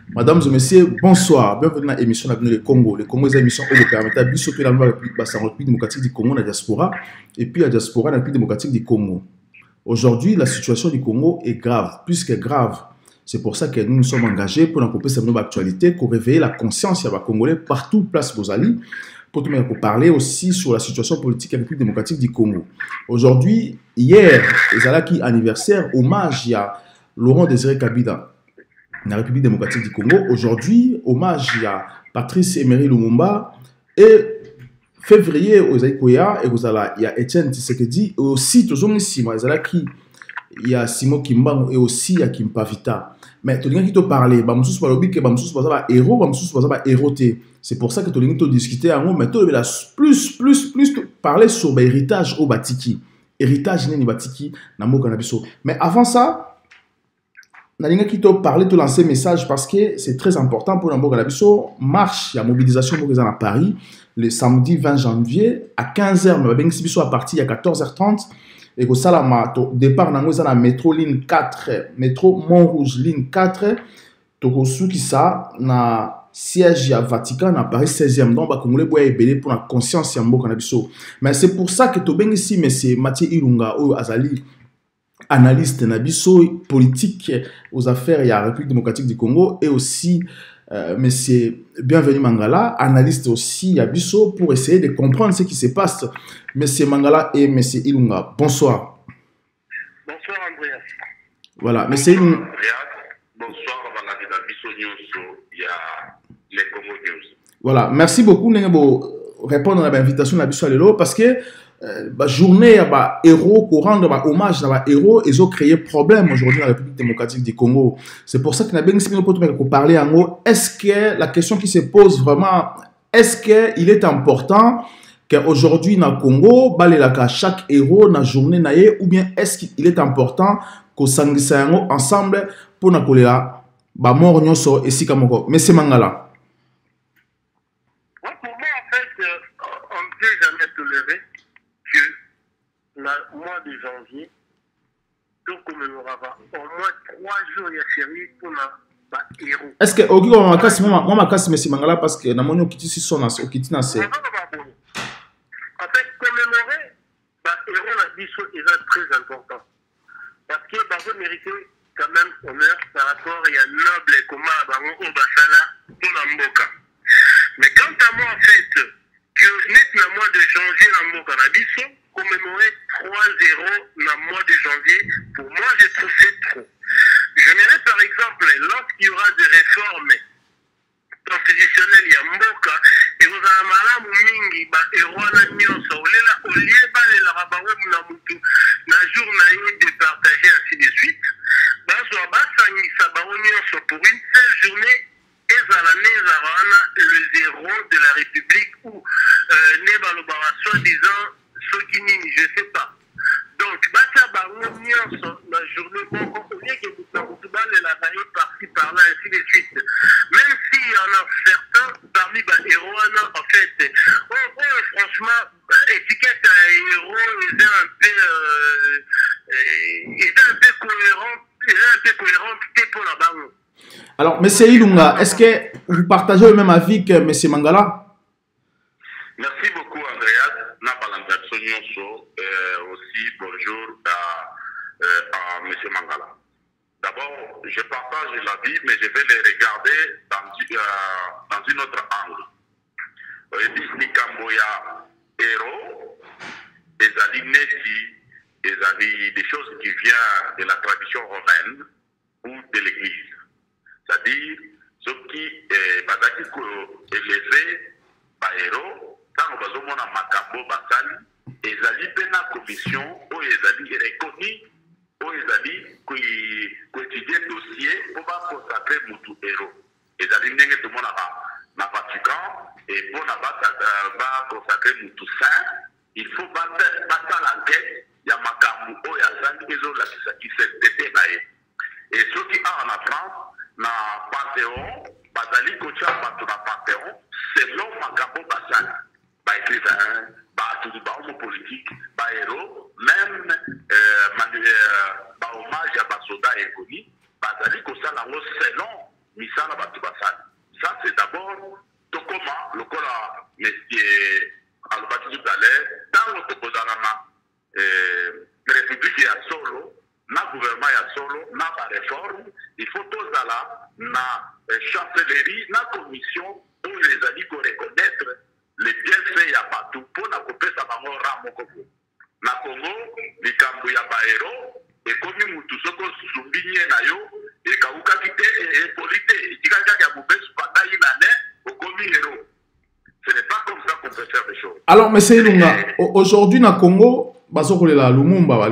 Mesdames et messieurs, bonsoir. Bienvenue dans l'émission de le Congo. Le Congo est une émission où vous permettez à la République démocratique du Congo, la diaspora, et puis la diaspora, la République démocratique du Congo. Aujourd'hui, la situation du Congo est grave, plus que grave. C'est pour ça que nous nous sommes engagés pour accompagner cette nouvelle actualité, pour réveiller la conscience des Congolais partout, place Bozali, pour parler aussi sur la situation politique de la République démocratique du Congo. Aujourd'hui, hier, les Alaki anniversaire, hommage à Laurent Désiré Kabila, la République démocratique du Congo. Aujourd'hui, hommage à Patrice Emery Lumumba et février aux Aïkoya et il y a Etienne Tshisekedi et aussi il y a Simon Kimbangu et aussi il y a Kimpavita. Mais tout le monde qui te parlait, c'est pour ça que tout le monde qui discuté en haut, mais tout le monde plus parler sur l'héritage au Batiki. Héritage n'est Batiki, mais avant ça, Nalinga qui te parlait, te lancer message parce que c'est très important pour Namboka Nabiso. Marche, il y a mobilisation pour les gens à Paris le samedi 20 janvier à 15h, mais à partir de 14h30. Et que ça, départ, dans la métro ligne 4, métro Montrouge ligne 4, Tokosu qui ça, na siège à Vatican, à Paris 16e. Donc, Congolais boya ébélé pour la conscience Namboka Nabiso. Mais c'est pour ça que Tobeng ici, mais c'est Mathieu Ilunga ou Azali, analyste Nabiso politique aux affaires et à la République démocratique du Congo et aussi M. Bienvenu Mangala, analyste aussi à Bisso pour essayer de comprendre ce qui se passe. M. Mangala et M. Ilunga, bonsoir. Bonsoir Andreas. Voilà, M. Ilunga. Bonsoir Bisso News, il y a les Congo News. Voilà, merci beaucoup de répondre à l'invitation de Bisso Alelo parce que la journée à héros, pour rendre hommage à héros, ils ont créé problème aujourd'hui dans la République démocratique du Congo. C'est pour ça que nous avons parlé en haut. Est-ce que la question qui se pose vraiment, est-ce qu'il est important qu'aujourd'hui dans le Congo, chaque héros dans la journée, ou bien est-ce qu'il est important qu'on s'engage ensemble pour nous coller la mort et si comme encore. Mais c'est Mangala. Pour moi, en fait, on ne peut jamais tolérer que le mois de janvier, on commémorera au moins 3 jours de série pour les héros. Est-ce que moi ma casse mais Mangala parce que na monyo kiti si sona au kiti na se. En fait, commémorer les héros la biso est très important parce que vous méritez quand même honneur par rapport à un noble combat bango Obasala pour la Mboka. Mais quant à moi en fait que net le mois de janvier la Mboka na biso commémorer 3-0 dans le mois de janvier, pour moi, je trouve c'est trop. J'aimerais par exemple, lorsqu'il y aura des réformes constitutionnelles, il y a Mboka, et vous avez malade mingi, et Rwanda Nyonso, au lieu de la rabaou na mutu, na jour naïe de partager ainsi de suite, pour une seule journée, le 0 de la République ou Nebalobara, soi-disant, je ne sais pas. Donc, la journée, au lieu que vous la par-ci, par-là, ainsi de suite. Même s'il y en a certains parmi les héros, en fait, franchement, étiquette à héros est un peu cohérente pour la banque. Alors, M. Ilunga, est-ce que vous partagez le même avis que M. Mangala? Merci beaucoup, Andreas. Aussi, bonjour à M. Mangala. D'abord, je partage l'avis, mais je vais les regarder dans une autre angle. Nikamboya, héros, Ezali Neti, Ezali des choses qui viennent de la tradition romaine ou de l'Église. C'est-à-dire, ceux qui sont élevés par héros, quand nous avons un makambo basali, ezali pena commission ou ezali reconnue ou ezali qui étudier dossier pour consacrer mutu héros. Ezali ndenge tout le monde na Vatican et pour consacrer mutu saint, il faut battre l'enquête, il y a makambo ou yazali ezo la qui s'est tété naé. Et ceux qui sont en France, na Panthéon, bazali kocha bato na Panthéon, selon makambo basali. Écrivain, homme politique, héros, même hommage à Basoda et Koni, selon misala bato basali. Ça c'est d'abord tokoma lokola monsieur alobaki tout à l'heure ntango tokozala na république ya solo na gouvernement ya solo na baréforme il faut tozala na chancellerie na commission oyo ezali koreconnaître les bienfaits ya bato mpona kopesa bango ra moko bo na Congo likambo ya baero ekomi mutu soko sumbinye na yo ekawukaki te epolite etikaki kaka ya mobesu pendant une année okomi héros. Ce n'est pas comme ça qu'on peut faire des choses. Alors, M. Ilunga, aujourd'hui, dans le Congo, la Lumumba,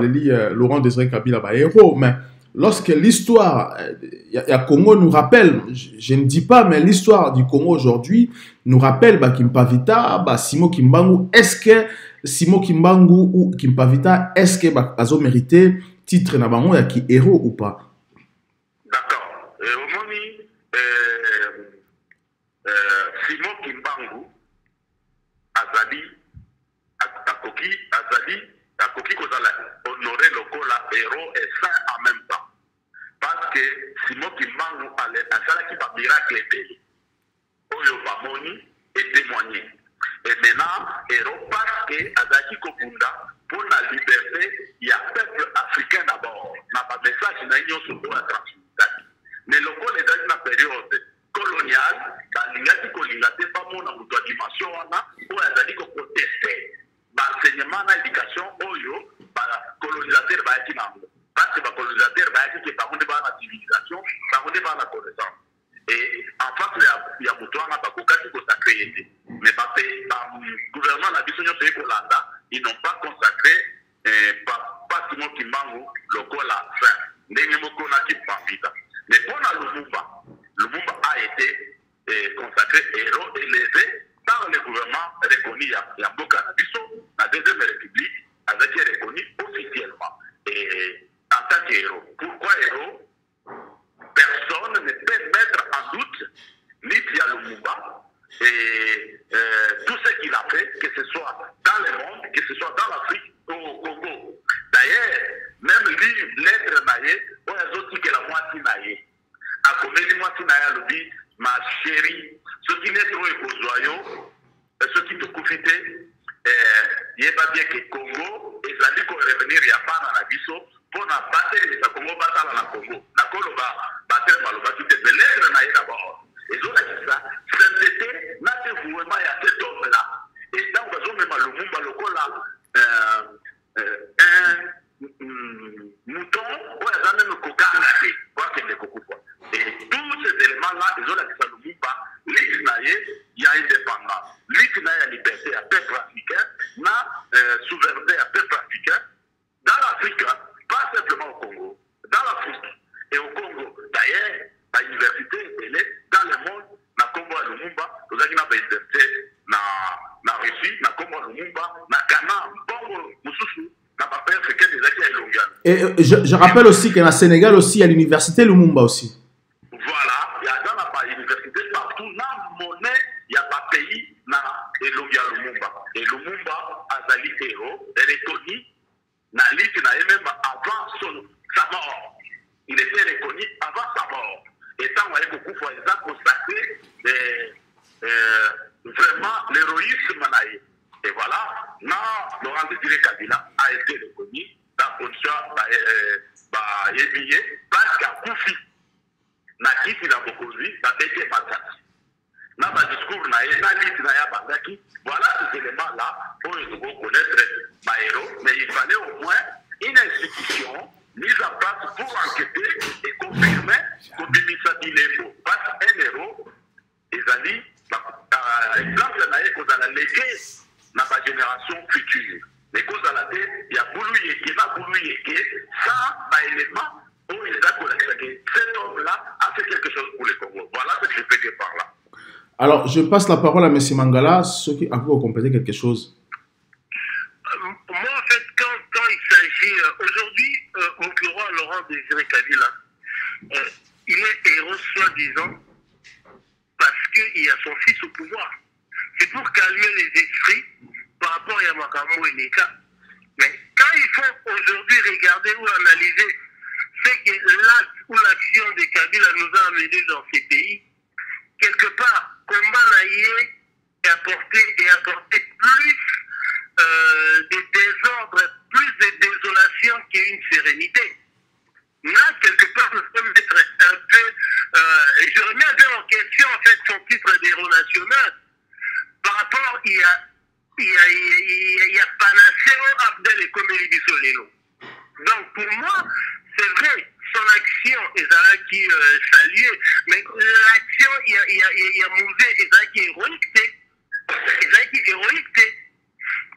Laurent Désiré Kabila, héros, mais lorsque l'histoire du Congo nous rappelle, je ne dis pas, mais l'histoire du Congo aujourd'hui nous rappelle Kimpavita, Simo Kimbangu, est-ce que Simo Kimbangu ou Kimpavita, est-ce que Bazo mérité titre na bango ya ki héros ou pas? D'accord. Au moni, Simo Kimbangu, Azali, Akoki kozala honoré lokola héros et saint en même temps. Parce que Simon Kimbangu asalaki ba miracle ebele. Oyo bamoni et témoigné. Et maintenant, héros parce que azaki kobunda pour la liberté, il y a peuple africain d'abord. Na ba message na nyonso pour la transmission. Mais lokola ezali na période coloniale, balingaki kolinga te bamona mutu ya dimension wana oyo azali koproteste l'enseignement et l'éducation, les colonisateurs bayaki nango. Parce que les colonisateurs bayaki que par contre la civilisation, par contre la connaissance. Et en face il y a mutuana bakokaki consacré. Mais parce que le gouvernement la biso nyonso ekolanda, ils n'ont pas consacré pas Simon Kimbangu lokola fin. Ndenge moko na Kimpavita. Mais pour Lumumba a été consacré héros élevé par le gouvernement reconnu à Mboka Nabiso, la deuxième république, avec reconnu officiellement. Et en tant qu'héros. Pourquoi héros? Personne ne peut mettre en doute ni Tia Lumumba et tout ce qu'il a fait, que ce soit dans le monde, que ce soit dans l'Afrique ou au Congo. D'ailleurs, même lui, l'être naïe, on a dit que la moitié naïe. A comme les moitié naïe, elle dit, ma chérie, ce qui n'est trop époussoyau, ce qui te confite, il est pas bien que Congo, et ça dit qu'on revenir, il n'y a pas dans la biso, pour la battre, les Congo battent dans la Congo. La Congo va battre Maloba, qui te l'être naïe d'abord. Et donc, ça, c'était, n'a pas vraiment, il y a cet homme-là. Et dans le même Lumumba, le col mouton, on a même cocagne, voir qu'il est coco. Et tous ces éléments-là, ils ont la Lumumba, l'Isnaïe, il y a indépendance. L'Isnaïe a liberté à peuple africain, na souveraineté à peuple africain, dans l'Afrique, pas simplement au Congo, dans l'Afrique et au Congo. D'ailleurs, à l'université, elle est dans le monde, na Congo à Lumumba, vous avez une université na Russie, na Congo à Lumumba, na Ghana, Bongo, Moussoussou, na Papa africain des acquis à Ilonga. Et je rappelle aussi qu'à Sénégal aussi, il y a l'université Lumumba aussi. Voilà, il y a dans la université partout, dans la monnaie, il n'y a pas pays, na Ilonga Lumumba. Et Lumumba a zali héros, et reconnu, na liste, na même avant sa mort. Il était reconnu avant sa mort. Et tant qu'il y a beaucoup de fois, ils ont consacré vraiment l'héroïsme. Et voilà, Laurent Désiré Kabila a été reconnu dans la position parce qu'à Koufi, na Kisi na Bokozi, na Beke Matati. Dans le discours, na liste na Bandaki, voilà ces éléments-là pour reconnaître ma héros, mais il fallait au moins une institution mise en place pour enquêter et confirmer que Bimisa Dilembo passe un héros, et ça dit, exemple, qu'on a légué dans la génération future. Mais qu'on a la tête, il y a Boulou-Yeke, ça, un élément où il a collecté. Cet homme-là a fait quelque chose pour le Congo. Voilà ce que je peux dire par là. Alors, je passe la parole à M. Mangala, ceux qui ont complété quelque chose. Moi, en fait, quand il s'agit, aujourd'hui, mon roi Laurent Désiré Kabila, il est héros soi-disant parce qu'il y a son fils au pouvoir. C'est pour calmer les esprits par rapport à Yamakamo et Nika. Mais quand il faut aujourd'hui regarder ou analyser c'est que l'acte ou l'action de Kabila nous a amenés dans ces pays. Quelque part, combat naïe et apporter plus de désordre, plus de désolation qu'une sérénité. Là, quelque part, nous sommes être un peu... je remets bien en question, en fait, son titre d'héros national. Par rapport, il y a Panaceo Abdel et Komeli Bissoleno. Donc, pour moi, c'est vrai, son action est qui saluée, mais l'action, il y a mauvais, est qui héroïque.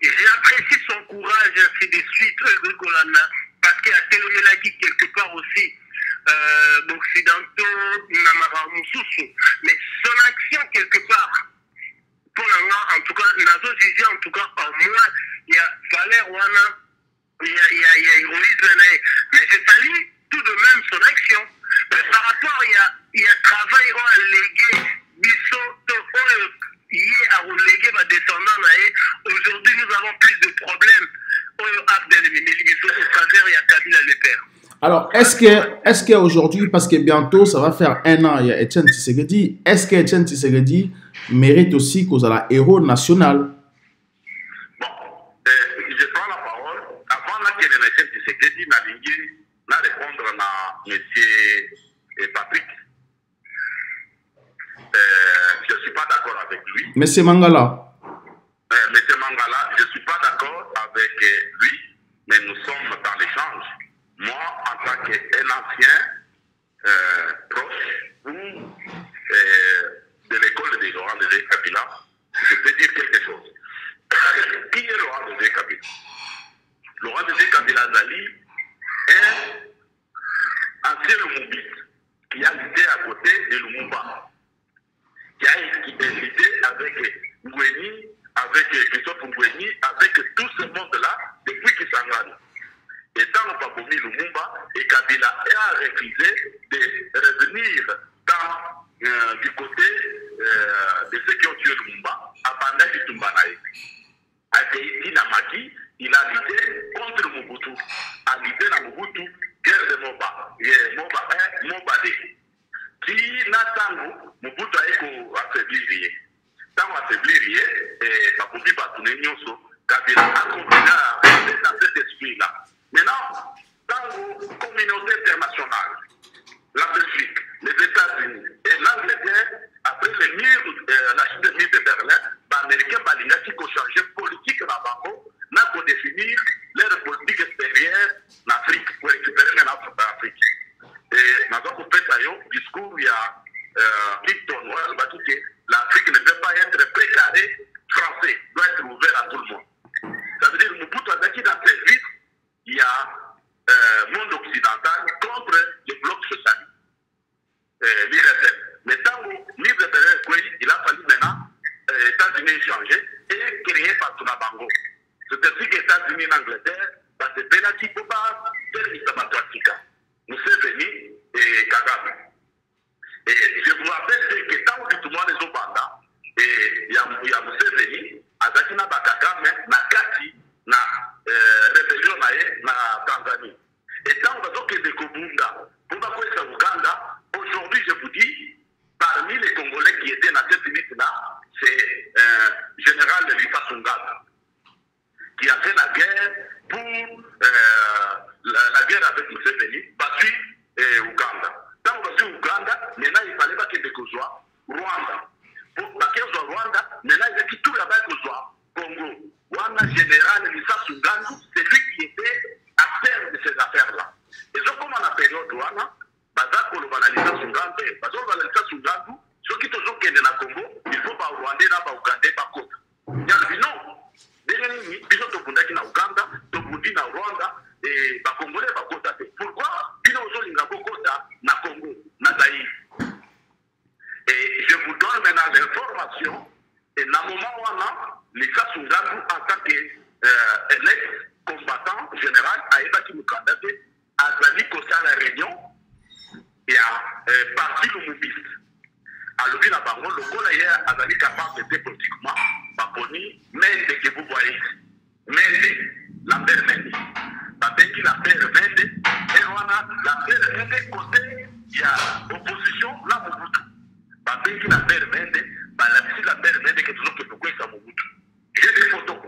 Et j'apprécie son courage, ainsi de suite, parce qu'il y a Télomela qui, quelque part aussi, occidentaux, Namara Moussoussou. Mais son action, quelque part, pour en tout cas, Nazo Gigi, en tout cas, en moi, il y a Valère Wana, il y a héroïsme, mais je salue tout de même son action. Mais par rapport, il y a travail à léguer, Bissot, à reléguer ma descendant. Aujourd'hui, nous avons plus de problèmes. Alors, est-ce qu'aujourd'hui, parce que bientôt, ça va faire 1 an, il y a Etienne Tshisekedi, est-ce qu'Etienne Tshisekedi mérite aussi qu'on soit la héros national? Bon, je prends la parole. Avant que Etienne Tshisekedi n'a répondre à M. Patrick. Je ne suis pas d'accord avec lui. Monsieur Mangala. Monsieur Mangala, je ne suis pas d'accord avec lui, mais nous sommes dans l'échange. Moi, en tant qu'un ancien proche de l'école de Laurent Désiré Kabila, je peux dire quelque chose. Qui est Laurent Désiré Kabila? Laurent Désiré Kabila Zali est ancien Lumumbiste qui a lutté à côté de Lumumba, qui a lutté avec Ngweni, avec Christophe Ngweni, avec tout ce monde-là, depuis Kisangani. Et tant qu'on n'a pas commis Lumumba, et Kabila a refusé de revenir du côté de ceux qui ont tué Lumumba, abandonné du Tumbanaï. Akeïti Namaki, il a lutté contre Mobutu. A lutté dans Mobutu, guerre de Moba. Moba D. Qui n'a tango, Mobutu a affaibli. Tant affaibli, et Bakoumi Batouné Nyonso, Kabila a continué à rester dans cet esprit-là. Maintenant, dans la communauté internationale, la Belgique, les États-Unis et l'Angleterre, après la chute du mur de Berlin, les Américains qui ont changé politique là-bas, n'a définir leur politique extérieure en Afrique, pour récupérer l'Afrique. Et nous avons fait un discours, il y a Clinton, l'Afrique ne peut pas être précarée français, doit être ouvert à tout le monde. Ça veut dire que Mobutu a dit dans ses vies, il y a monde occidental contre le bloc socialiste, l'IRSF. Mais tant que libre il a fallu maintenant États-Unis changer et créer Patunabango. C'est ainsi que les États-Unis et l'Angleterre, parce que Benati Koba, nous sommes venus et Kagame. Et je vous rappelle que tant que tout le monde est au Banda, et il y a Museveni, Azakina Bakagame, Nakati, na rébellion na Tanzanie. Et tant que des Kobunda, pour Uganda, aujourd'hui je vous dis, parmi les Congolais qui étaient dans cette unité-là, c'est général Lifa Sungala, qui a fait la guerre pour la guerre avec Museveni, battu Ouganda. Tant que battu Ouganda, maintenant il fallait pas qu'il y ait Rwanda. Pour que Rwanda, maintenant il y a qui tout là-bas Congo. Wana général Lisa Sungandu, c'est lui qui était acteur de ces affaires-là. Et donc, comme on a période Wana, Bazako le banalisa Sungandu, Bazako le banalisa Sungandu, ceux qui toujours qui sont dans Congo, il faut pas Rwandais, pas Ougandais, pas Côte. Il y a le non. Déjà, ils sont au na Ouganda, Tobundi na Rwanda, et pas Congolais, pas Côte. Pourquoi ils ont besoin de Côte na Congo, na Zaïre? Et je vous donne maintenant l'information, et dans le moment où on a, les cas Sungandu, en tant qu'ex-combattant général, a été candidaté à Zali Kosa la Réunion et à parti Lumubiste. À l'objet de la banque, le col est à Zali capable de politiquement, Baponi, mais dès que vous voyez, mais la paire Mende, la paire Mende, et on la PRMD côté, il y a opposition, là, Mobutu. Parce que la PRMD, la PRMD qui est toujours que pourquoi ça Mobutu. J'ai des photos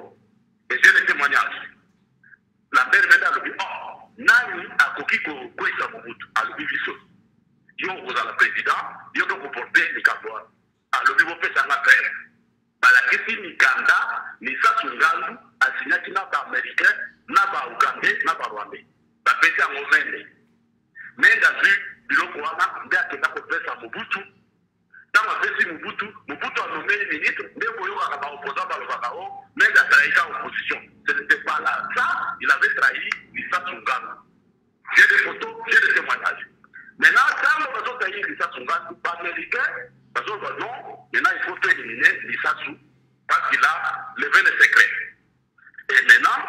et j'ai des témoignages. La PRMD a dit, oh, Nani a coquille quoi ça Mobutu, a le biviso. Yo, vous avez le président, yo doit comporter les capois. A le bivo fait ça la paix. La question ni Kanda, ni Sasungandu, a signé qui n'a pas américain, n'a pas ougandais, n'a pas rwandais. La paix est en Ouvende. Mais dans le bureau Kouana, il y a quelqu'un qui fait ça Mobutu. Dans la paix, Mobutu a nommé le ministre, mais vous avez opposant par le Bakao, mais il a trahi l'opposition. Ce n'était pas là. Ça, il avait trahi Lisa Sungandu. J'ai des photos, j'ai des témoignages. Maintenant, quand nous avons trahi Lisa Sungandu, pas américain, parce que non, maintenant il faut éliminer Lisa Sungandu, parce qu'il a levé le secret. Et maintenant,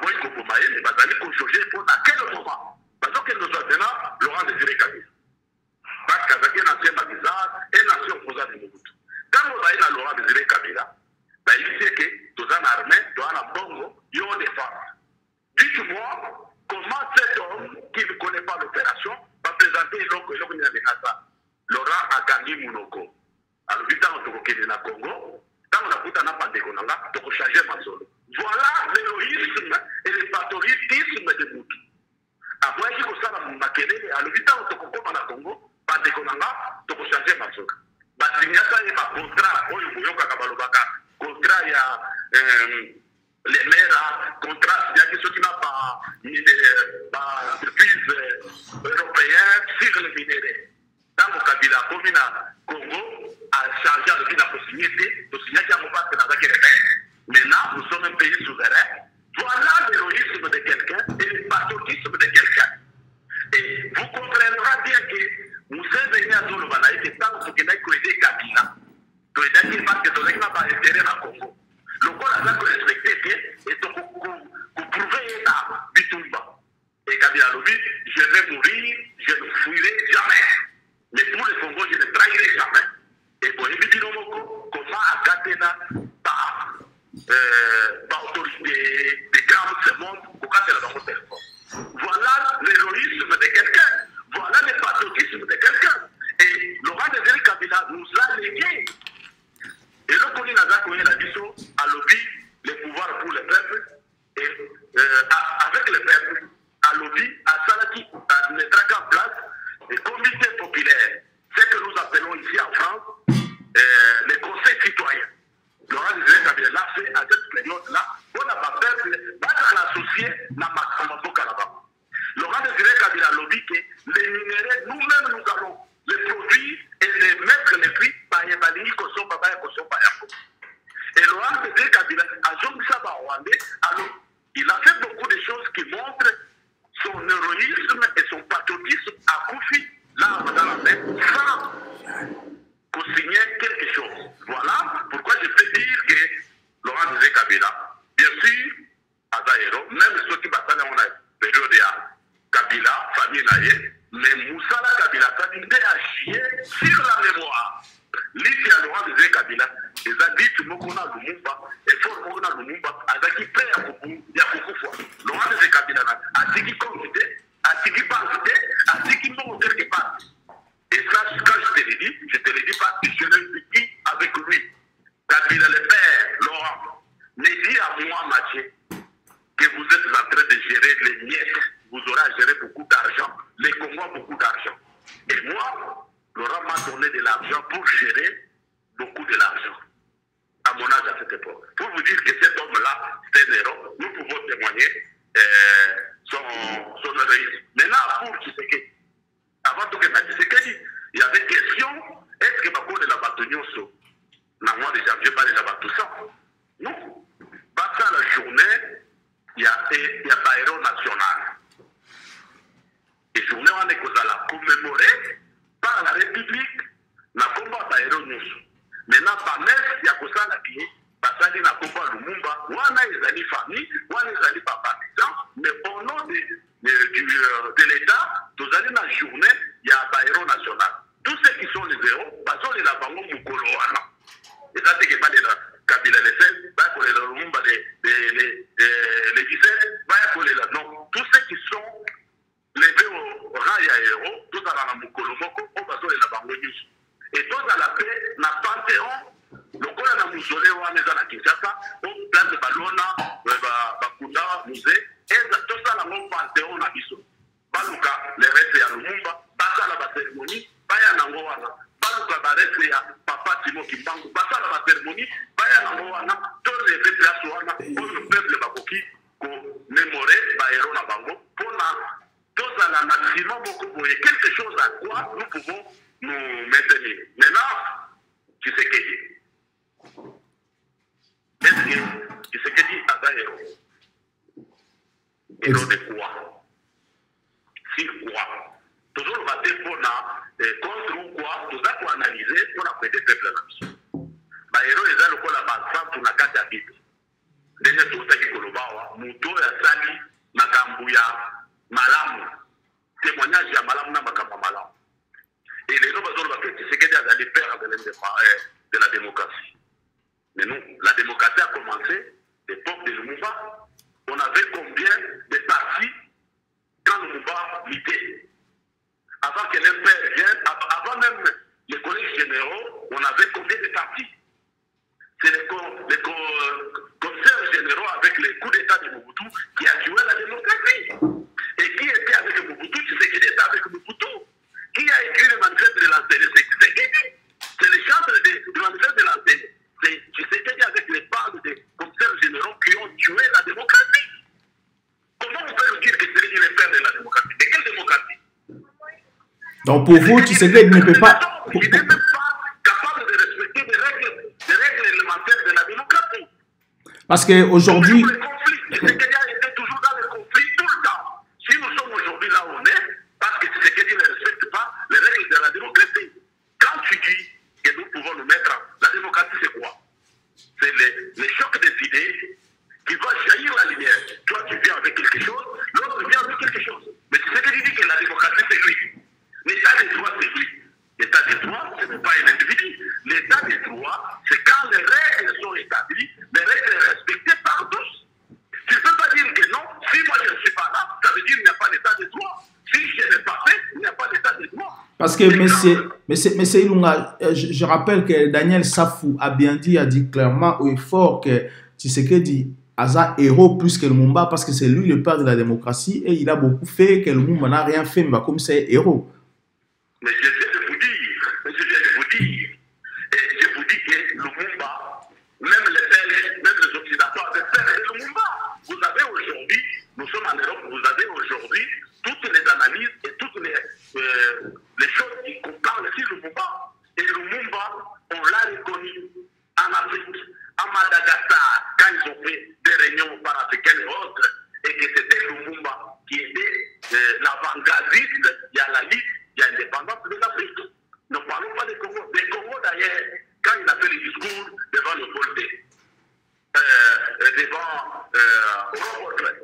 Boy Kopomaye, il va aller changer pour à quel moment. Parce que nous avons maintenant Laurent Désiré Kabila. Parce qu'avec un ancien magistrat et un ancien opposant de Mobutu. Quand nous avons Laurent Désiré Kabila, il sait que nous avons armé, nous avons Bongo, nous avons des femmes. Dites-moi, comment cet homme qui ne connaît pas l'opération va présenter Laurent Agangi Mounoko. Alors, vu que nous avons na Congo, quand on a pris un appel on a changé ma zone. Voilà l'héroïsme et le patriotisme de Mobutu. Après, il faut que ça Makele, alors, vu que nous avons Congo, pas de Konanga, tu peux changer ma zone. Basignata et ma contrat, où il faut que contrat, il y a les maires, contrat, il y a des choses qui n'ont pas entreprises européennes sur le minerai. Dans le Kabila, comme Congo a changé le pays de la possibilité, de signer qu'il n'y a pas de la. Maintenant, nous sommes un pays souverain. Voilà l'héroïsme de quelqu'un et le patriotisme de quelqu'un. Et vous comprendrez bien que nous sommes venus à Zolobanaï, que tant que nous avons aidé Kabila, nous avons aidé parce que nous n'avons pas intérêt dans le Congo. Le Congo a respecté et pour prouver la Bitumba. Et Kabila l'a dit, je vais mourir, je ne fuirai jamais. Mais pour le Congo, je ne trahirai jamais. Et pour éviter comment Agatena par autorité des grands de ce monde, pourquoi c'est dans mon téléphone. Voilà l'héroïsme de quelqu'un. Voilà le patriotisme de quelqu'un. Et Laurent Désiré Kabila nous a légué. Et le Koni Nazako et la Bisso a lobby les pouvoirs pour le peuple. Et avec le peuple, a lobby à Salaki, à mettre en place les comités populaires. C'est que nous appelons ici en France les conseils citoyens. Laurent Désiré Kabila l'a fait à cette période-là. On n'a pas peuple, pas dans l'associé, n'a pas commencé là-bas. Laurent Désiré Kabila lobby que les minéraux, nous-mêmes, nous allons les produire et les mettre les prix par les balignes qu'on soit pas par et Laurent Désiré Kabila a joué ça par Rwandais. Alors, il a fait beaucoup de choses qui montrent son héroïsme et son patriotisme à Koufi, là, dans la main, sans qu'on signe quelque chose. Voilà pourquoi je peux dire que Laurent Désiré Kabila, bien sûr, à Zaïro, même ceux qui battent, on a période à Kabila, famille Naye, mais Moussala Kabila, ça a chié sur la mémoire. L'idée à Laurent Désiré Kabila, ils ont dit que Mokona Lumumba, et fort Mokona Lumumba, avec qui prêt à beaucoup, il y a beaucoup de fois. Laurent Désiré Kabila, a dit qu'il convidait, a dit qu'il partait, a dit qu'il montait quelque part. Et ça, quand je te l'ai dit, je te l'ai dit parce que je l'ai dit avec lui. Kabila le père, Laurent, me dit à moi, Mathieu, que vous êtes en train de gérer les miettes. Vous aurez à gérer beaucoup d'argent. Les Congos ont beaucoup d'argent. Et moi, Laurent m'a donné de l'argent pour gérer beaucoup de l'argent. À mon âge à cette époque. Pour vous dire que cet homme-là, c'est un héros, nous pouvons témoigner son héroïsme. Maintenant, pour Tshisekedi, avant tout que Tshisekedi, il y avait question, est-ce que Bako de la Batonyoso, dans le mois de janvier, pas de la Batoussa? Non. Pas ça la journée, il y a Baïro national. Et journée, on est commémorée par la République, na combat Baïro Nyusu. Maintenant, par messe, il y a que ça la pied, parce qu'il y a combat Lumumba, on a les familles, on a les partisans, mais au nom de l'État, nous allons dans la journée, il y a Baïro national. Tous ceux qui sont les héros, parce qu'on est là, Bango Mukoloana. Et ça, c'est que pas de la Kabila les 16, pas pour les Lumumba, les 17, pas pour les là. Non, tous ceux qui sont levés Héros de quoi? Sur quoi? Toujours le voter pour contre ou quoi? Tout ça pour analyser pour apprêter le peuple à la mission. Héros est là, le bas pour la carte à Bible. Déjà, tout ça qui est le bas, Mouto et Sali, Makambouya, Malamu. Témoignage à Malamu, Makamba Malamu. Et les autres ont fait ce qui est à l'hyper de la démocratie. Mais nous, la démocratie a commencé l'époque de Lumumba. On avait combien de partis quand Lumumba luttait? Avant que l'empire vienne, avant même les collèges généraux, on avait combien de partis? C'est les commissaires généraux avec les coups d'État de Mobutu qui a tué la démocratie. Et qui était avec Mobutu? Tshisekedi était avec Mobutu. Qui a écrit le manifeste de l'antenne? C'est Tshisekedi. C'est les chantres du manifeste de l'antenne. C'est Tshisekedi avec les bandes des commissaires généraux qui ont tué la démocratie. Comment on peut dire que c'est le père de la démocratie? De quelle démocratie? Donc pour vous, Tshisekedi ne peut pas... Il n'est même pas capable de respecter des règles élémentaires de la démocratie. Parce qu'aujourd'hui... Tshisekedi a été toujours dans le conflit tout le temps. Si nous sommes aujourd'hui là où on est, parce que Tshisekedi ne respecte pas les règles de la démocratie. Quand tu dis que nous pouvons nous mettre en... La démocratie, c'est quoi? C'est les chocs des idées qui vont jaillir la lumière. Toi, tu viens avec quelque chose, l'autre vient avec quelque chose. Mais Tshisekedi dit que la démocratie, c'est lui. L'état des droits, c'est lui. L'état des droits, ce n'est pas un individu. L'état des droits, c'est quand les règles sont établies, les règles respectées par tous. Tu ne peux pas dire que non, si moi je ne suis pas là, ça veut dire qu'il n'y a pas d'état des droits. Si je n'ai pas fait, il n'y a pas d'état des droits. Parce que M. Ilunga, je rappelle que Daniel Safou a bien dit, a dit clairement haut et fort que Tshisekedi a héros plus que Lumumba parce que c'est lui le père de la démocratie et il a beaucoup fait que Lumumba n'a rien fait, mais comme c'est héros. Mais je viens de vous dire, et je vous dis que Lumumba, même les Belges, même les Occidentaux avaient peur de Lumumba. Vous avez aujourd'hui, nous sommes en Europe, vous avez aujourd'hui toutes les analyses et toutes les choses qui parlent sur Lumumba. Et Lumumba, on l'a reconnu en Afrique, à Madagascar, quand ils ont fait des réunions panafricaines et autres, et que c'était Lumumba qui était l'avant-gardiste, il y a la Ligue, il y a l'indépendance de l'Afrique. Ne parlons pas des Congo. Des Congo, d'ailleurs, quand il a fait le discours devant le Polté, devant Robert,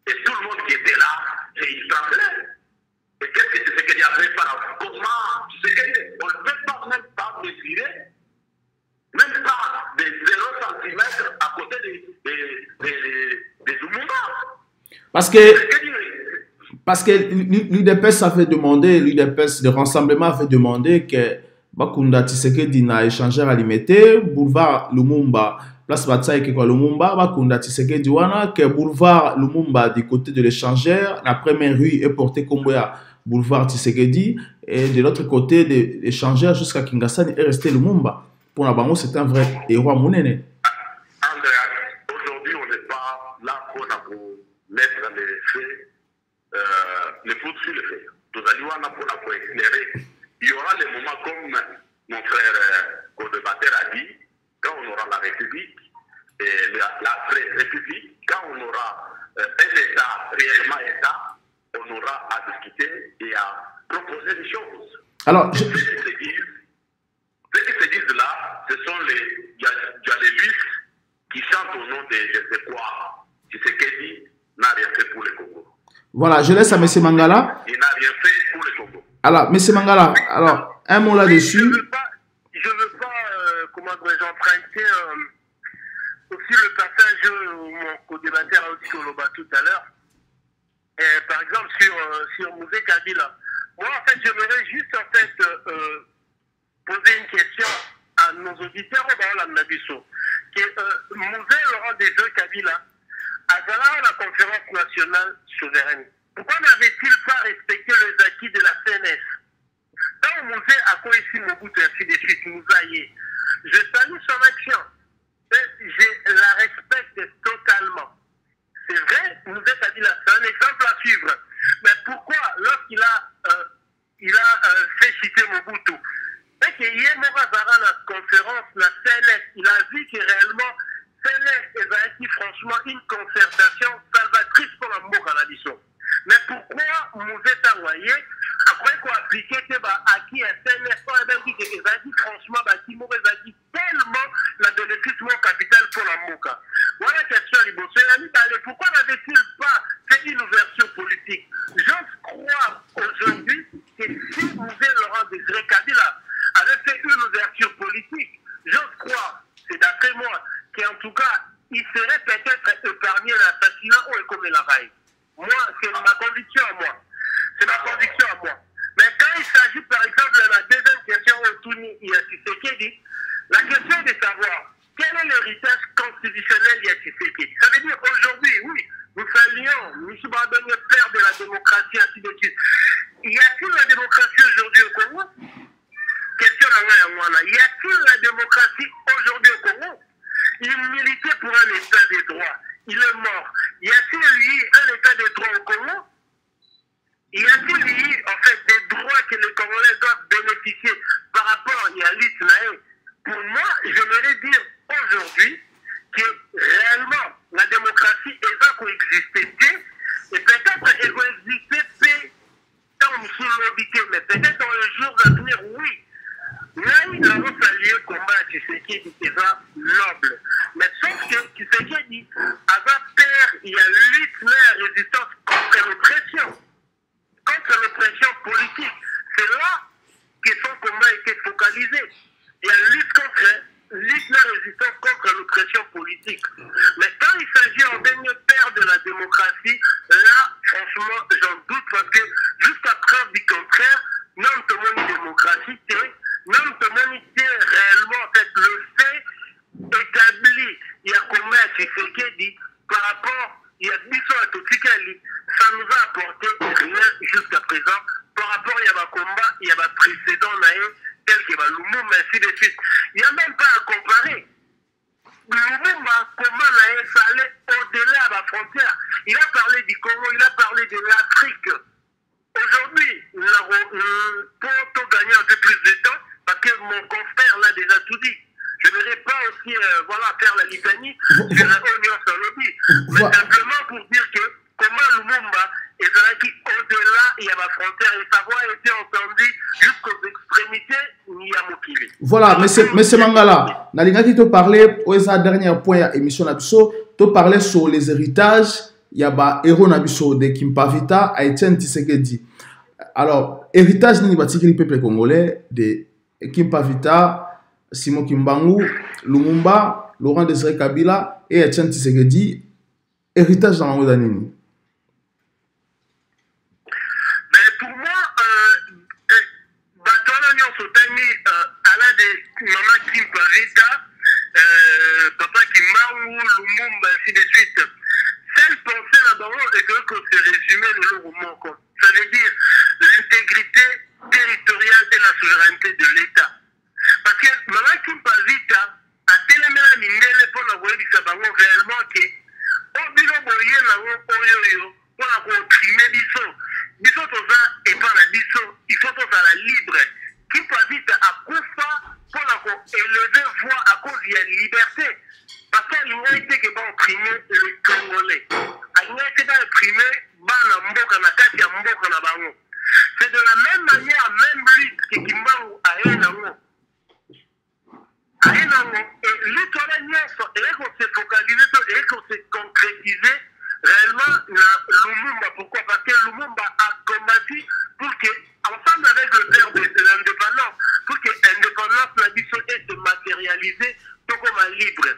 et tout le monde qui était là, et il tremblait. Et qu'est-ce que c'est qu'il y avait par comment on ne peut pas même pas mesurer, même pas des 0 cm à côté des Lumumba. Parce que l'UDPS avait demandé, l'UDPS de rassemblement avait demandé que Bakunda Tshisekedi na échangeur alimentaire, boulevard Lumumba, place Batsaï que Lumumba, Bakunda Tshisekedi wana, que boulevard Lumumba du côté de l'échangeur, la première rue est portée comme boulevard Tshisekedi, et de l'autre côté de l'échangeur jusqu'à Kingasani est resté Lumumba. Pour la banque, c'est un vrai héros Mounene. Aujourd'hui, on n'est pas là pour mettre les faits, les fautes sur les faits. Nous allons pour éclairer. Il y aura des moments comme mon frère co-débatteur a dit, quand on aura la République, et la vraie République, quand on aura un État, réellement État, on aura à discuter et à proposer des choses. Alors, ceux qui se disent là, ce sont il y a les listes qui chantent au nom de je sais quoi. Tshisekedi n'a rien fait pour le Congo. Voilà, je laisse à M. Mangala. Il n'a rien fait pour le Congo. Alors, M. Mangala, alors, un mot là-dessus. Je veux pas comment j'emprunter aussi le passage où mon co-débatteur a aussi Koloba tout à l'heure. Par exemple, sur Mouzé Kabila. Moi, en fait, j'aimerais juste poser une question à nos auditeurs dans la Nabiso. Mouzé Laurent Desjeux Kabila, à la conférence nationale souveraine, pourquoi n'avait-il pas respecté les acquis de la CNS? Quand Mouzé a coïncidé Mobutu, ainsi de suite, Mouzaïe, je salue son action. Je la respecte totalement. C'est vrai, Mouzé Kabila, c'est un exemple à suivre. Mais pourquoi, lorsqu'il a fait citer Mobutu, c'est qu'il y a dans la conférence, la CNS, il a vu que réellement, CNS et franchement une concertation salvatrice pour franchement, tellement la bénéfice mon capital pour la Moka. Voilà la question, pourquoi n'avait-il pas fait une ouverture politique? J'ose croire aujourd'hui que si Laurent Désiré Kabila avait fait une ouverture politique, j'ose croire, c'est d'après moi, qu'en tout cas, il serait peut-être épargné l'assassinat ou comme la raille. Moi, c'est ma conviction à moi. C'est ma conviction à moi. Mais quand il s'agit, par exemple, de la deuxième question au Touni Tshisekedi, la question est de savoir quel est l'héritage constitutionnel de Tshisekedi. Ça veut dire aujourd'hui, oui, nous saluons M. Bardoni, père de la démocratie, ainsi de suite. Y a-t-il la démocratie aujourd'hui au Congo? Question à y a-t-il la démocratie aujourd'hui au Congo? Il militait pour un état de droit. Il est mort. Y a-t-il eu un état de droit au Congo? Y a-t-il eu en fait des droits que les Congolais doivent bénéficier par rapport à l'Israël? Pour moi, j'aimerais dire aujourd'hui que réellement la démocratie va coexister et peut-être elle coexister comme sous l'obité, mais peut-être dans les jours à venir, oui. Nous avons salué le combat à Tshisekedi qui va noble. Mais sauf que Tshisekedi avait peur, il y a lutte, la résistance contre l'oppression politique. C'est là que son combat a été focalisé. Il y a lutte la résistance contre l'oppression politique. Mais quand il s'agit en dernier père de la démocratie, là, franchement, j'en doute parce que jusqu'à preuve du contraire, non seulement une démocratie, non seulement réellement, en fait, le fait établi, il y a combien Tshisekedi par rapport, il y a 10 ans à Totikali, ça nous a apporté rien jusqu'à présent. Par rapport, il y a un combat, il y a un précédent, tel que Lumumba, ainsi de suite. Il n'y a même pas à comparer. Lumumba, comment ça allait au-delà de la frontière. Il a parlé du Congo, il a parlé de l'Afrique. Aujourd'hui, pour gagner un peu plus de temps, parce que mon confrère l'a déjà tout dit. Je ne vais pas aussi faire la litanie sur la Union Salobi. Mais simplement pour dire que comment Lumumba est au-delà, il y a la frontière et sa voix a été entendue jusqu'aux extrémités, il y a Mokili. Voilà, monsieur Mangala, Nalingaki te parlait, au dernier point de l'émission Nabiso, te parlait sur les héritages, il y a un héros Nabiso de Kimpavita à Etienne Tshisekedi. Alors, héritage ni batiki le peuple congolais de Kimpavita, Simon Kimbangu, Lumumba, Laurent Désiré Kabila et Etienne Tshisekedi, héritage dans la Nini. Pour moi, Maman Kimpavita, Papa Kimbangu, Lumumba, ainsi de suite. Celle pensée là-bas est que c'est résumé le roman. Ça veut dire l'intégrité territoriale et la souveraineté de l'État. Parce que Maman Kimpavita a tellement mindele pour la voyer du Sabango réellement que au bilo boye na pour la comprimer biso toza et pas la biso, il faut toza la libre. Kimpavita a kufa pour la élever voix à cause de la liberté. Parce qu'il n'y a été que va opprimer les Congolais. Il n'y a été pas opprimer c'est de la même manière, même lutte que Kimbangu a eu. Et l'histoire et se focaliser et se concrétiser réellement dans Lumumba. Pourquoi? Parce que Lumumba a combattu pour que, ensemble avec le père de l'indépendance, pour que l'indépendance se matérialise comme libre.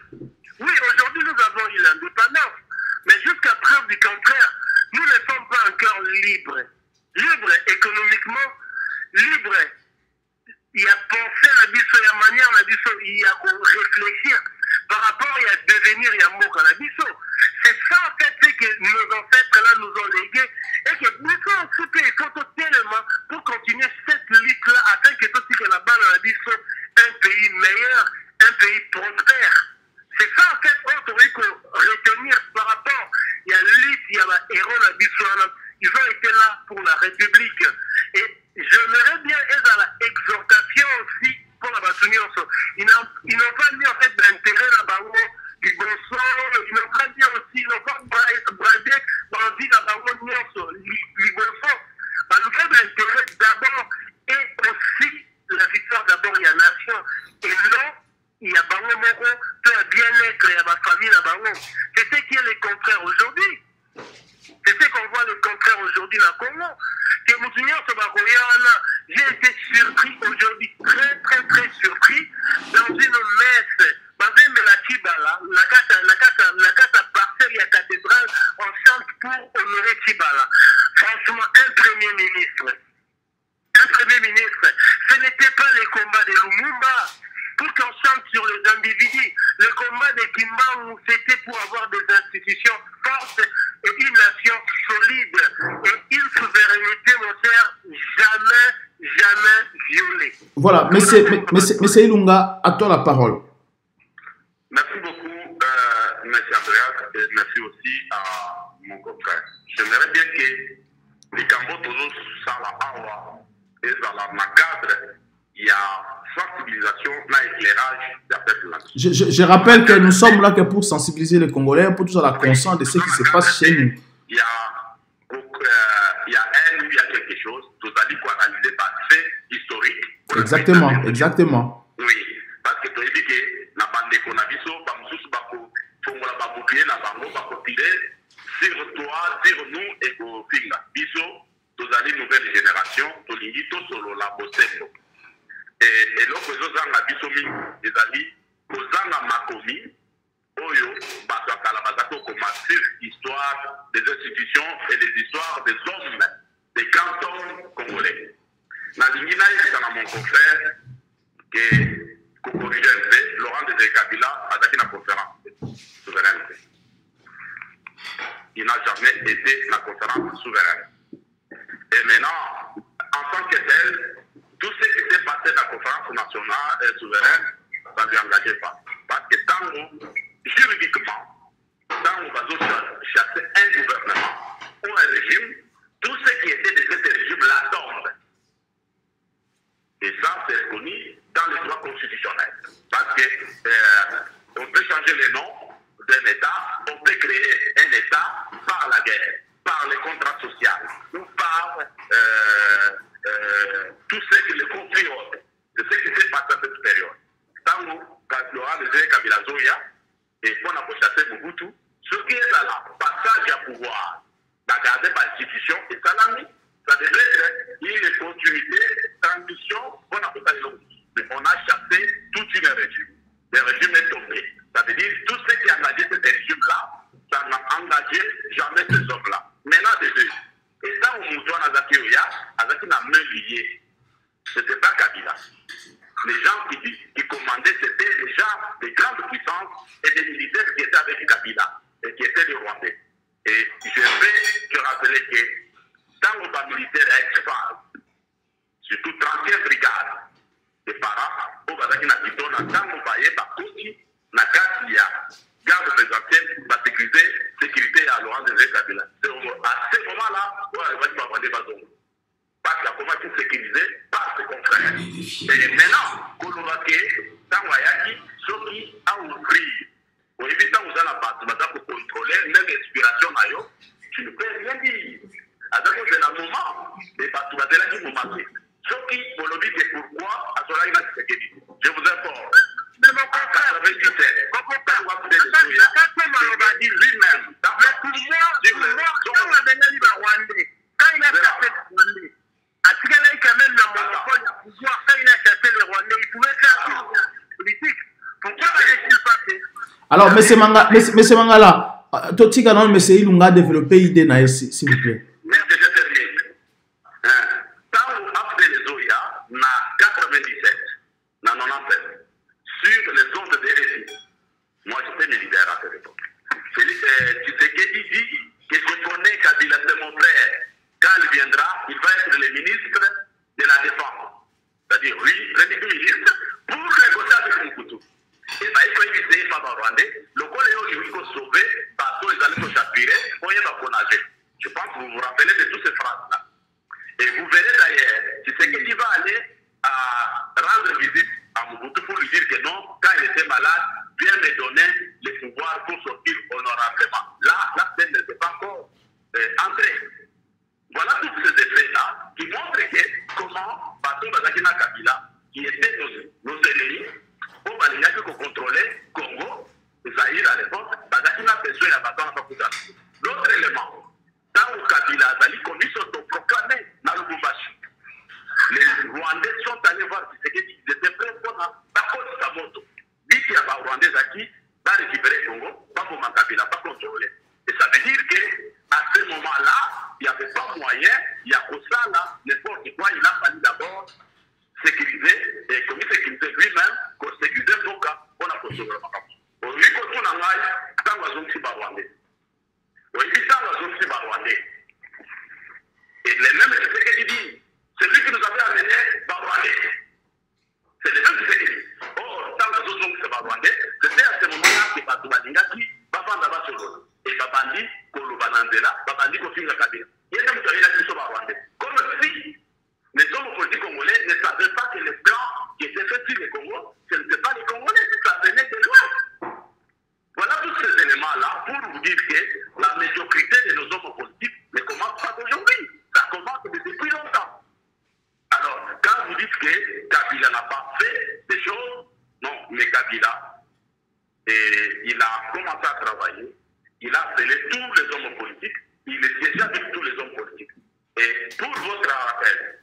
Oui, aujourd'hui nous avons eu l'indépendance, mais jusqu'à preuve du contraire, nous ne sommes pas encore libres. Libres économiquement, libres. Il y a pensé la biso, il y a manière la biso, il y a réfléchir par rapport à devenir il y a mot la biso. C'est ça en fait que nos ancêtres là nous ont légué et que nous sommes soupés, il faut tellement pour continuer cette lutte là afin que tout ce qui est là-bas dans la biso, un pays meilleur, un pays prospère. C'est ça en fait qu'on aurait retenir par rapport il y a lutte, il y a la héros la biso, ils ont été là pour la République. Et j'aimerais bien être à la exhortation aussi pour la Batounion. Ils n'ont pas mis en fait d'intérêt là-bas du bon sens, ils n'ont pas dit aussi, ils n'ont pas bradé l'envie là-bas du bon sens. En tout cas, l'intérêt d'abord et aussi la famille à Bango. C'est ce qui est le contraire aujourd'hui. C'est ce qu'on voit le contraire aujourd'hui dans le Congo. Que j'ai été surpris aujourd'hui, très surpris, dans une messe, dans une Tibala, la carte parcelle et la cathédrale, on chante pour honorer Tibala. Franchement, un premier ministre, ce n'était pas le combat de Lumumba pour qu'on chante sur les individus. Le combat de Kimbangu, c'était pour avoir des institutions fortes et une nation solide et une souveraineté, mon cher, jamais violée. Voilà, Monsieur Ilunga, à toi la parole. Merci beaucoup, monsieur Andreas, et merci aussi à mon confrère. J'aimerais bien que les Cambodges, toujours ça la parole, et dans la cadre, il y a sensibilisation, l'éclairage de la peuple. Je rappelle que nous sommes là que pour sensibiliser les Congolais, pour tous à la conscience de ce qui se passe chez nous. Il y a quelque chose, vous allez analyser par fait historique. Exactement. Oui, parce que tu as dit que la bande de Konabiso, sur toi, sur nous et pour Finga. Biso, vous allez nouvelle génération, tu as solo la bossette. Et l'autre chose, on a biso les amis, aux makomi, oyo, l'histoire des institutions et des histoires des hommes, des cantons congolais. Nalingina est mon confrère, que Laurent de Kabila a été dans la conférence de souveraineté. Il n'a jamais été dans la conférence souveraine. Et maintenant, en tant que tel, tout ce qui s'est passé dans la conférence nationale et souveraine, ça ne lui engageait pas. Parce que juridiquement, tant on va chasser un gouvernement ou un régime, tout ce qui était de ce régime-là tombe. Et ça, c'est reconnu dans les droits constitutionnels. Parce que on peut changer le nom d'un État, on peut créer un État par la guerre, par les contrats sociaux, ou par tout ce qui est le conflit. C'est ce qui s'est passé à cette période. Tant que Laurent de Kabila Zoya, et on a chasser Mobutu, ce qui est là, passage à pouvoir, garder par l'institution, et ça l'a mis. Ça devait être une continuité, transition, on a mais on a chassé toute une régime. Le régime est tombé. Ça veut dire tout ce qui a engagé ce régime-là, ça n'a engagé jamais ces hommes-là. Maintenant, des deux. Et ça, on nous doit à Zakioya, Azaki n'a même lié. Ce n'était pas Kabila. Les gens qui commandaient, c'était les gens des grandes puissances et des militaires qui étaient avec Kabila et qui étaient des Rwandais. Et je vais te rappeler que dans le militaire ex-phase, surtout 30e brigade, des parents, au Bazaki n'a quitté, dans le Baye, Bakouti, na Kassia, garde présidentielle, va sécurité à Laurent de Kabila. C'est à ce moment-là, on va avoir des bazons. Parce qu'il a commencé à sécuriser par ses confrères. Et maintenant, Kolorake, dans Wayaki, ceux qui ont ouvert, pour éviter aux gens pour contrôler leur respiration, tu ne peux rien dire. À ce moment, les Batouadela qui vont marcher. Ceux qui vont le dire pourquoi, à ce moment-là, je vous informe. Mais mon confrère, lui-même, dans le quand il a chassé les Rwandais, Atigala quand même dans mon monopole à pouvoir, quand il a chassé les Rwandais, il pouvait faire une politique. Pourquoi n'a-t-il pas fait? Alors, M. Mangala, Totika non, M. Ilunga développé idée, s'il vous plaît. Merci, je termine. Tant après les Oya, na 97, na 97, sur les zones de RSI, moi j'étais militaire à cette époque. Tshisekedi dit que je connais Kabila, c'est mon frère. Quand il viendra, il va être le ministre de la Défense. C'est-à-dire, oui, le ministre pour négocier avec Mobutu. Et ça, il faut éviter par le Rwandais. Le Coléo, il faut sauver parce qu'ils allaient se chapirer, on y va nager. Je pense que vous vous rappelez de toutes ces phrases-là. Et vous verrez d'ailleurs, Tshisekedi va aller rendre visite à Mobutu pour lui dire que non, quand il était malade, viens me donner le pouvoir pour sortir honorablement. Là, la scène n'était pas encore entrée. Voilà tous ces effets-là qui montrent que comment Bato Bazakina Kabila, qui était nos ennemis, au Balinga qui contrôlait Congo, Zaïre à l'époque, sécuriser, et comme il sécurisait lui-même, qu'on sécurisait son cas, on a posé le macam. Oui, quand on a mal, tant que zone si barwandais. Oui, tant que zone si barwandais. Et les mêmes, c'est ce qu'il dit. Celui qui nous avait amené, barwandais. C'est les mêmes qui se disent. Oh, tant que zone si barwandais, c'était à ce moment-là que Batoubalinga qui va vendre là-bas sur l'eau. Et Babandi, Kolobanandela, Babandi, Kofinga Kabila. Il y a même qui a dit barwandais. Comme si les hommes politiques congolais ne savaient pas que les plans qui étaient faits sur les Congos, ce n'étaient pas les Congolais, ça venait de loin. Voilà tous ces éléments-là pour vous dire que la médiocrité de nos hommes politiques ne commence pas d'aujourd'hui, ça commence depuis longtemps. Alors, quand vous dites que Kabila n'a pas fait des choses, non, mais Kabila, il a commencé à travailler, il a appelé tous les hommes politiques, il est déjà avec tous les hommes politiques. Et pour votre rappel,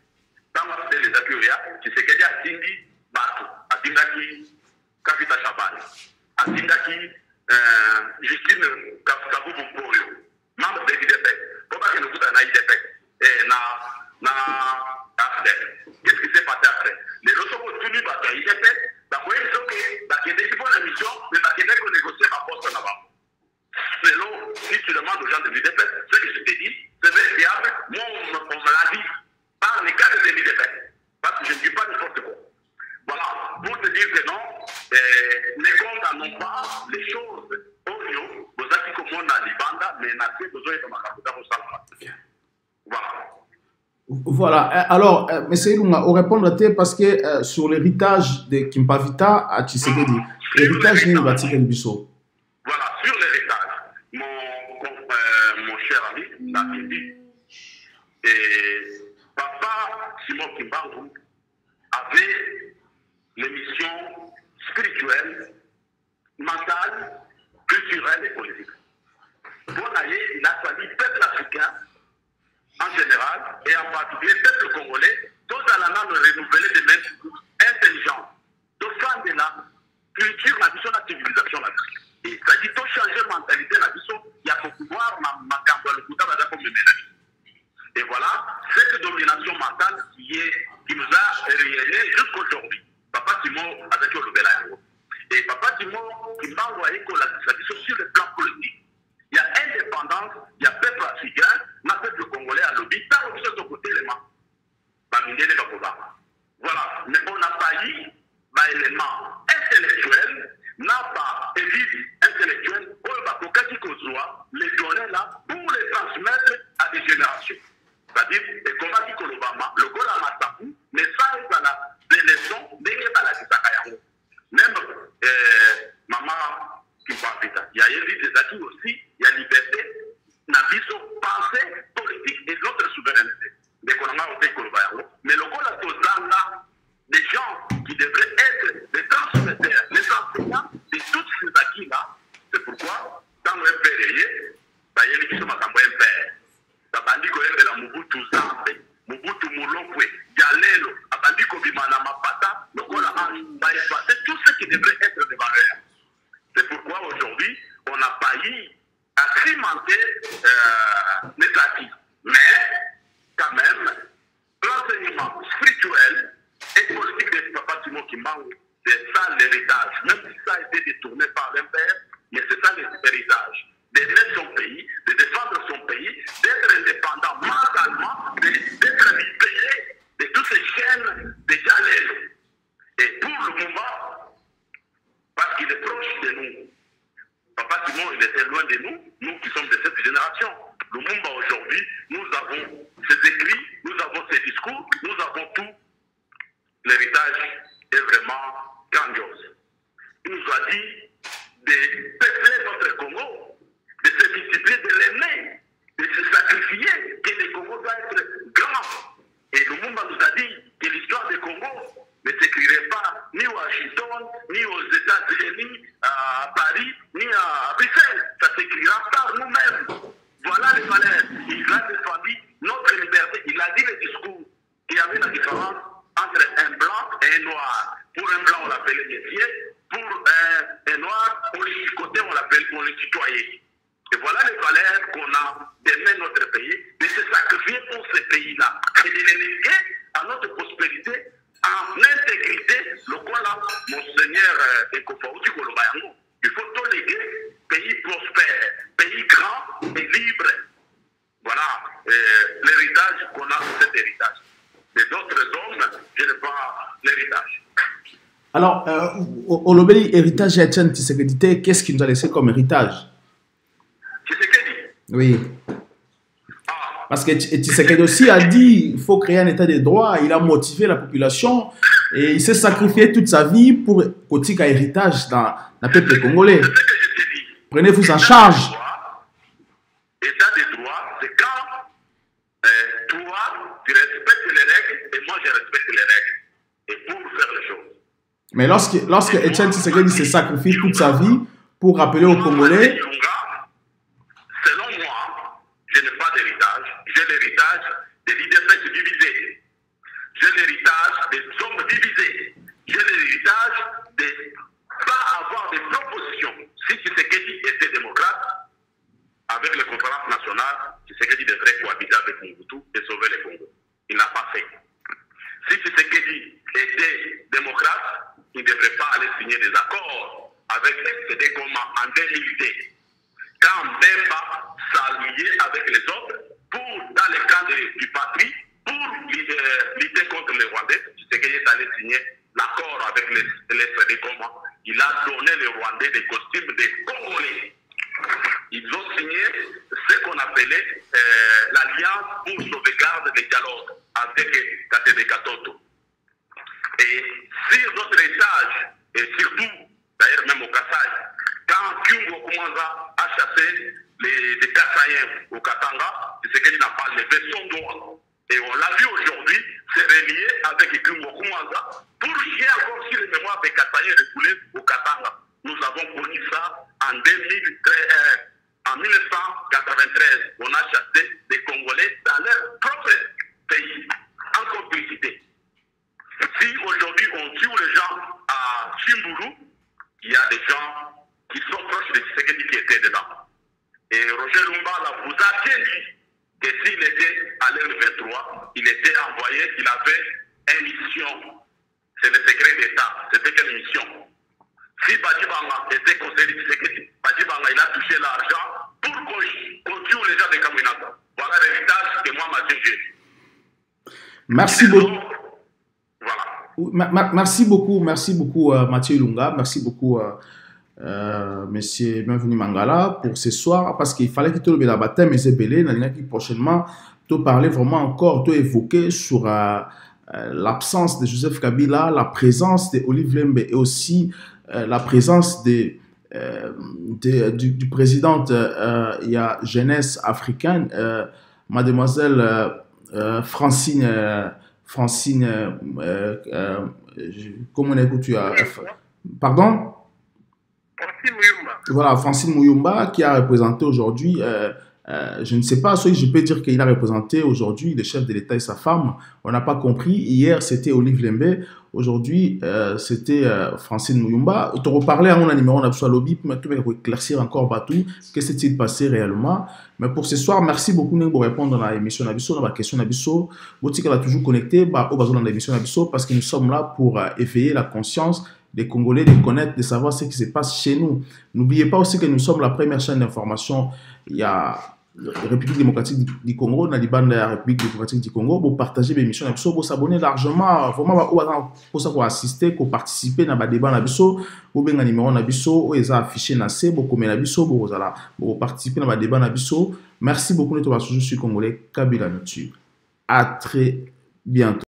dans les accueils, tu sais qu'il y a Cindy Batou, à Tindaki, Kapita Chabal, à Tindaki, Justine Kabou Mporio, membre de l'IDP. Pourquoi que nous avons un IDP? Et qu'est-ce qui s'est passé après? Les autres ont tenu à l'IDP, ils ont la mission, mais ils ont négocié ma poste là-bas. Selon, si tu demandes aux gens de l'IDP, ce que je te dis, c'est vrai, fiable, moi on me l'a dit. Par les cas de l'IDP, parce que je ne dis pas n'importe quoi. Voilà, pour te dire que non, les comptes n'ont pas les choses au lieu, vous avez comme on a l'Ibanda, mais n'a pas besoin de ma capitale au Salama. Voilà. Voilà, alors, M. Ilunga, on répond parce que sur l'héritage de Kimpavita à Tshisekedi, l'héritage n'est pas Bisso. Voilà, sur l'héritage, mon cher ami l'a dit. Et Papa Simon Kimbangu avait les missions spirituelles, mentales, culturelles et politiques. Bonaye, il a fallu peuple africain en général et en particulier peuple congolais, tous à la main de renouveler des mêmes intelligents, de faire de la culture, la vision de la civilisation. Et ça dit, tout changer de mentalité, la vision, il y a pour pouvoir ma cambo le Kouta va comme le ménage. Et voilà, cette domination mentale qui nous a réalisé jusqu'aujourd'hui. Papa Simon avec le Belayango. Et Papa Simon qui m'a envoyé que la vision sur le plan politique. Il y a indépendance, il y a peuple africain, ma peuple congolais à l'objet, tant que c'est au côté les mains. Voilà, mais on n'a pas eu l'élément intellectuel, n'a pas élite intellectuelle, les données là pour les transmettre à des générations. C'est-à-dire, et comme a dit Kolobama, le Gola Masapu, mais ça est à des leçons, même maman qui parle vite, il y a des acquis aussi, il y a liberté, nabiso, pensée politique et l'autre souveraineté. Mais le Gola Tozanga, des gens qui devraient être des transmetteurs, les enseignants de tous ces acquis-là, c'est pourquoi, quand on est périllé, il y a des gens qui sont père. Abandi koyembela Mobutu Zambe, Mobutu Mulokwe, Dialelo, Abandi Kobimana Mapata, Lokola Ange, c'est tout ce qui devrait être des valeurs. C'est pourquoi aujourd'hui, on n'a pas eu à cimenter les acquis. Mais, quand même, l'enseignement spirituel et politique de Papa Simon Kimbangu, c'est ça l'héritage. Même si ça a été détourné par l'impère, mais c'est ça l'héritage. D'aider son pays, de défendre son pays, d'être indépendant mentalement, d'être libéré de toutes ces chaînes de Jalel. Et pour le moment, parce qu'il est proche de nous, Papa Simon, il était loin de nous, nous qui sommes de cette génération. Le Mumba aujourd'hui, nous avons ses écrits, nous avons ses discours, nous avons tout. L'héritage est vraiment grandiose. Il nous a dit de peupler notre Congo, de se multiplier, de l'aimer, de se sacrifier, que le Congo doit être grand. Et le Mumba nous a dit que l'histoire du Congo ne s'écrirait pas ni à Washington, ni aux États-Unis, à Paris, ni à Bruxelles. Ça s'écrira par nous-mêmes. Voilà les valeurs. Il a défendu notre liberté. Il a dit le discours qu'il y avait la différence entre un blanc et un noir. Pour un blanc, on l'appelait métier. Pour un noir, on le chicotait, on le tutoyait. Et voilà les valeurs qu'on a d'aimer notre pays, de se sacrifier pour ce pays-là. Et de les léguer à notre prospérité, en intégrité, le quoi là, Monseigneur Ekofaouti Kolobayango. Il faut tolérer pays prospère, pays grand et libre. Voilà l'héritage qu'on a, cet héritage. Les autres hommes, je n'ai pas l'héritage. Alors, au Lobeli, héritage Etienne Tshisekedi, qu'est-ce qu'il nous a laissé comme héritage? Tshisekedi? Oui. Parce que Tshisekedi aussi a dit qu'il faut créer un état de droit, il a motivé la population et il s'est sacrifié toute sa vie pour côté héritage dans le peuple congolais. Prenez-vous en charge. État de droit, c'est quand toi, tu respectes les règles et moi, je respecte les règles. Et pour faire les choses. Mais lorsque Etienne Tshisekedi se sacrifie toute sa vie pour rappeler aux Congolais... Selon moi, je n'ai pas d'héritage. J'ai l'héritage des leaders divisés. J'ai l'héritage des hommes divisés. J'ai l'héritage de ne pas avoir de propositions. Si Tshisekedi était démocrate, avec les conférences nationales, Tshisekedi devrait cohabiter avec Mobutu et sauver le Congo. Il n'a pas fait. Si Tshisekedi était démocrate, il ne devrait pas aller signer des accords avec CD Goma en 2002. Quand Mbemba s'alliait avec les autres pour, dans le camp du patrie, pour lutter contre les Rwandais, Tshisekedi est allé signer l'accord avec les CD Goma. Il a donné les Rwandais des costumes des Congolais. Ils ont signé ce qu'on appelait l'Alliance pour sauvegarde des dialogues avec Katebe Katoto. Et sur notre étage, et surtout, d'ailleurs même au Kassai, quand Kyungo Koumanza a chassé les Kassaïens au Katanga, c'est qu'il n'a pas levé son doigt. Et on l'a vu aujourd'hui, c'est relié avec Kyungo Koumanza pour chier encore sur les mémoires des Kassaïens refoulés au Katanga. Nous avons connu ça en 1993. On a chassé des Congolais dans leur propre pays, en complicité. Si aujourd'hui on tue les gens à Chimburu, il y a des gens qui sont proches de Tshisekedi qui étaient dedans. Et Roger Lumbala vous a bien dit que s'il était à l'R23, il était envoyé, il avait une mission. C'est le secret d'État. C'était quelle mission? Si Badibanga était conseiller de Tshisekedi, Badibanga il a touché l'argent pour qu'on tue les gens de Kamunata. Voilà l'héritage que moi m'a dit. Merci beaucoup. Voilà. Merci beaucoup Mathieu Ilunga, merci beaucoup Monsieur Bienvenu Mangala pour ce soir, parce qu'il fallait que tu le baptême et zébélé, qui prochainement te parler vraiment encore, te évoquer sur l'absence de Joseph Kabila, la présence de Olive Lembe et aussi la présence du président il y a jeunesse africaine, mademoiselle Francine, comment on écoute, tu as... Pardon? Francine Mouyumba. Voilà, Francine Mouyumba qui a représenté aujourd'hui, je ne sais pas, soit je peux dire qu'il a représenté aujourd'hui le chef de l'État et sa femme, on n'a pas compris. Hier c'était Olive Lembe, aujourd'hui c'était Francine Mouyumba. Tu reparlais à mon numéro, on a besoin de lobby pour éclaircir encore Batou, qu'est-ce qui s'est passé réellement. Mais pour ce soir, merci beaucoup pour répondre à l'émission Nabiso, à la question Nabiso. Boutique a toujours connecté au besoin de l'émission Nabiso parce que nous sommes là pour éveiller la conscience des Congolais, de connaître, de savoir ce qui se passe chez nous. N'oubliez pas aussi que nous sommes la première chaîne d'information. Il y a la République démocratique du Congo, dans les bandes de la République démocratique du Congo, pour partager les émissions, pour s'abonner largement, vraiment pour assister, pour participer dans les débats, pour bien un numéro, pour les afficher, pour commettre pour participer dans les débats. Merci beaucoup de votre sur Congolais, Kabila Nutu. À très bientôt.